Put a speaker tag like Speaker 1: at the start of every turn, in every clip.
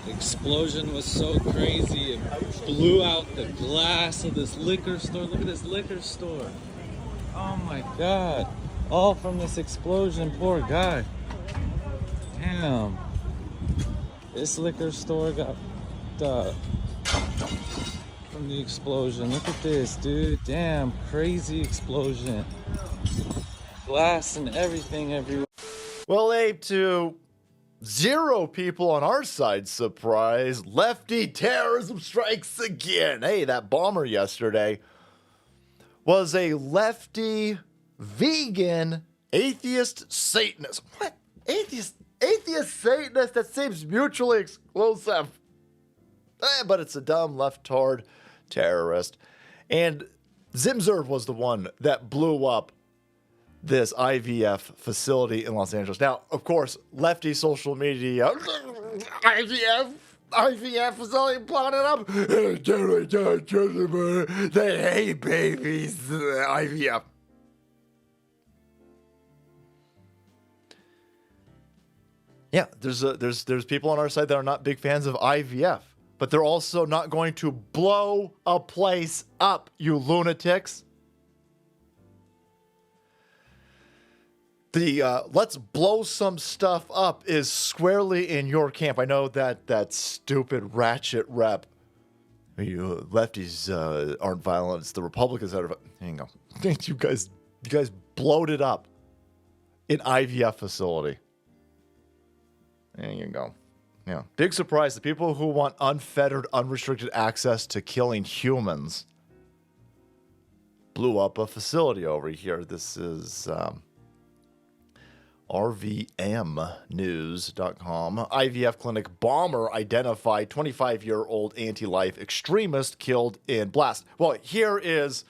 Speaker 1: explosion was so crazy, it blew out the glass of this liquor store. Look at this liquor store. Oh my god. All from this explosion. Poor guy. Damn. This liquor store got from the explosion. Look at this, dude. Damn, crazy explosion. Glass and everything everywhere.
Speaker 2: Well, Abe, to 0 people on our side, surprise, Lefty terrorism strikes again. Hey, that bomber yesterday was a lefty, vegan, atheist Satanist. What? Atheist Satanist? That seems mutually exclusive. But it's a dumb leftard terrorist. And Zimzer was the one that blew up this IVF facility in Los Angeles. Now, of course, lefty social media, IVF facility blown it up. They hate babies. IVF. Yeah, there's people on our side that are not big fans of IVF, but they're also not going to blow a place up, you lunatics. The let's blow some stuff up is squarely in your camp. I know that stupid ratchet rep. You lefties aren't violent. It's the Republicans that are. There you go. You guys blowed it up. An IVF facility. There you go. Yeah. Big surprise. The people who want unfettered, unrestricted access to killing humans blew up a facility over here. This is RVMnews.com. IVF clinic bomber identified 25-year-old anti-life extremist killed in blast. Well, here is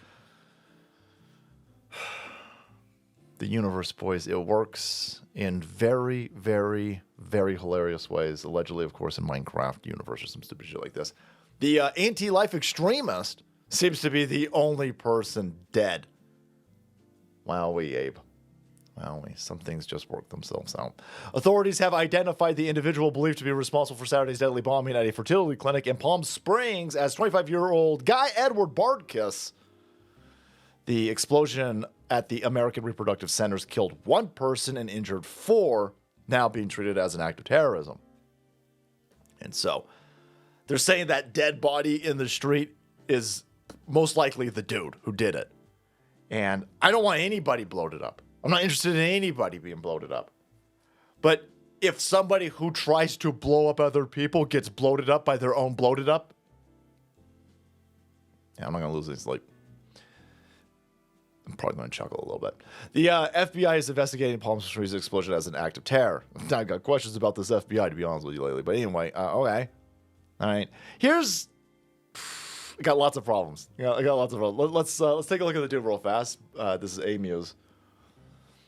Speaker 2: the universe, boys. It works in very, very, very hilarious ways. Allegedly, of course, in Minecraft universe or some stupid shit like this. The anti-life extremist seems to be the only person dead. Wowee, Abe. Well, some things just work themselves out. Authorities have identified the individual believed to be responsible for Saturday's deadly bombing at a fertility clinic in Palm Springs as 25-year-old Guy Edward Bardkiss. The explosion at the American Reproductive Centers killed 1 person and injured 4, now being treated as an act of terrorism. And so, they're saying that dead body in the street is most likely the dude who did it. And I don't want anybody bloated up. I'm not interested in anybody being bloated up. But if somebody who tries to blow up other people gets bloated up by their own bloated up, yeah, I'm not going to lose this. I'm probably going to chuckle a little bit. The FBI is investigating Palm Springs explosion as an act of terror. I've got questions about this FBI, to be honest with you, lately. But anyway, okay. All right. I got lots of problems. I got lots of problems. Let's take a look at the dude real fast. This is A-Muse.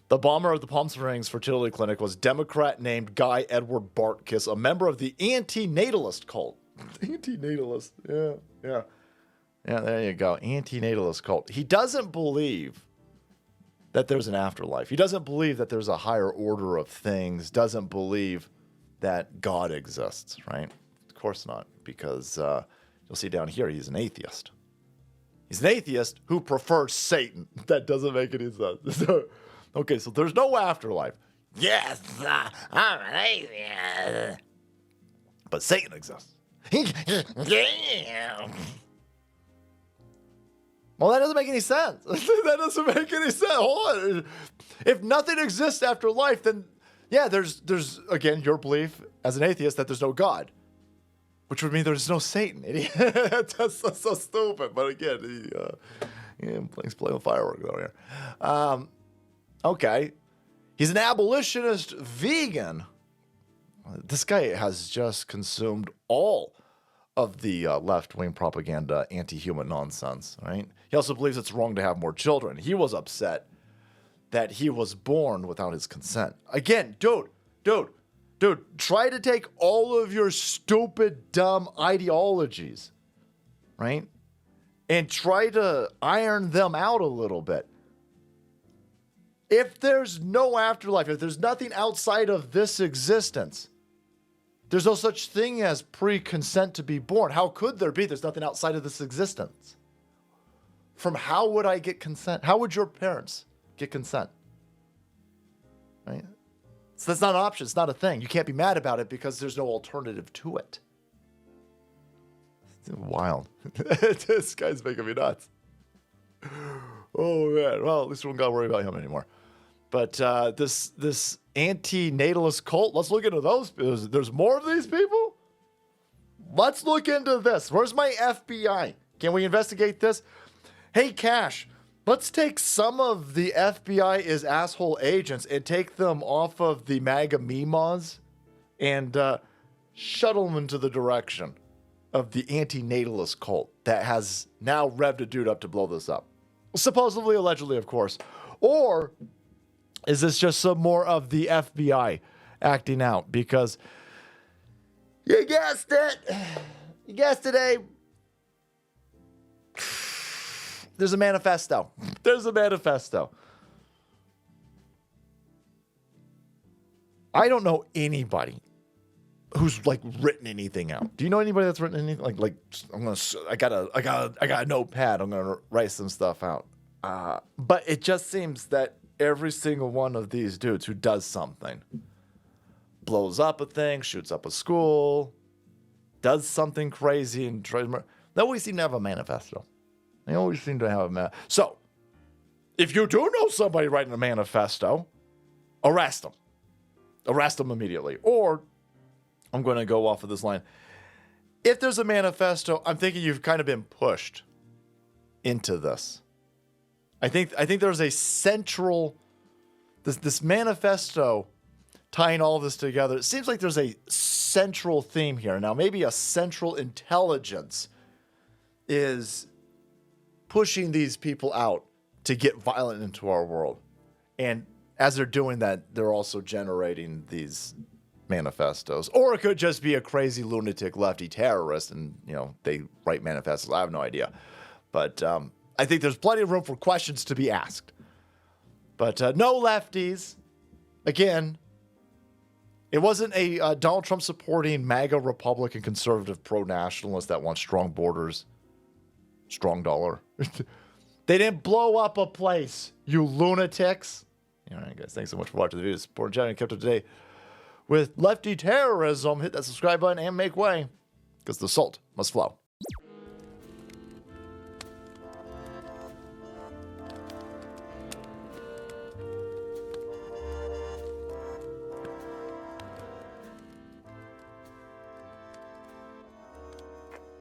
Speaker 2: The bomber of the Palm Springs fertility clinic was Democrat named Guy Edward Bardkiss, a member of the anti-natalist cult. Anti-natalist, yeah. Yeah, there you go. Anti-natalist cult. He doesn't believe that there's an afterlife. He doesn't believe that there's a higher order of things. Doesn't believe that God exists, right? Of course not, because you'll see down here, he's an atheist. He's an atheist who prefers Satan. That doesn't make any sense. Okay, so there's no afterlife. Yes, I'm an atheist. But Satan exists. Well, that doesn't make any sense. That doesn't make any sense. Hold on. If nothing exists after life, then, yeah, there's again, your belief as an atheist that there's no God. Which would mean there's no Satan, idiot. That's so stupid. But again, he's playing with fireworks over here. Okay. He's an abolitionist vegan. This guy has just consumed all of the left-wing propaganda, anti-human nonsense, right? He also believes it's wrong to have more children. He was upset that he was born without his consent. Again, dude, try to take all of your stupid, dumb ideologies, right? And try to iron them out a little bit. If there's no afterlife, if there's nothing outside of this existence, There's no such thing as pre-consent to be born. How could there be? There's nothing outside of this existence. From how would I get consent? How would your parents get consent? Right? So that's not an option. It's not a thing. You can't be mad about it because there's no alternative to it. It's wild. This guy's making me nuts. Oh, man. Well, at least we don't got to worry about him anymore. But this anti-natalist cult, let's look into those. There's more of these people? Let's look into this. Where's my FBI? Can we investigate this? Hey, Cash, let's take some of the FBI as asshole agents and take them off of the MAGA memas and shuttle them into the direction of the anti-natalist cult that has now revved a dude up to blow this up. Supposedly, allegedly, of course. Or is this just some more of the FBI acting out? Because you guessed it. You guessed it, Abe. There's a manifesto. There's a manifesto. I don't know anybody who's like written anything out. Do you know anybody that's written anything? I got a notepad. I'm gonna write some stuff out. But it just seems that every single one of these dudes who does something, blows up a thing, shoots up a school, does something crazy, and tries. They always seem to have a manifesto. They always seem to have a manifesto. So, if you do know somebody writing a manifesto, arrest them. Arrest them immediately. Or, I'm going to go off of this line. If there's a manifesto, I'm thinking you've kind of been pushed into this. I think there's a central, this manifesto tying all this together. It seems like there's a central theme here. Now, maybe a central intelligence is pushing these people out to get violent into our world. And as they're doing that, they're also generating these manifestos. Or it could just be a crazy lunatic lefty terrorist and, they write manifestos. I have no idea. But I think there's plenty of room for questions to be asked. But no lefties. Again, it wasn't a Donald Trump supporting MAGA Republican conservative pro-nationalist that wants strong borders. Strong dollar. They didn't blow up a place, you lunatics. All right, guys, thanks so much for watching the video. Support the channel and kept up today with Lefty Terrorism. Hit that subscribe button and make way, because the salt must flow.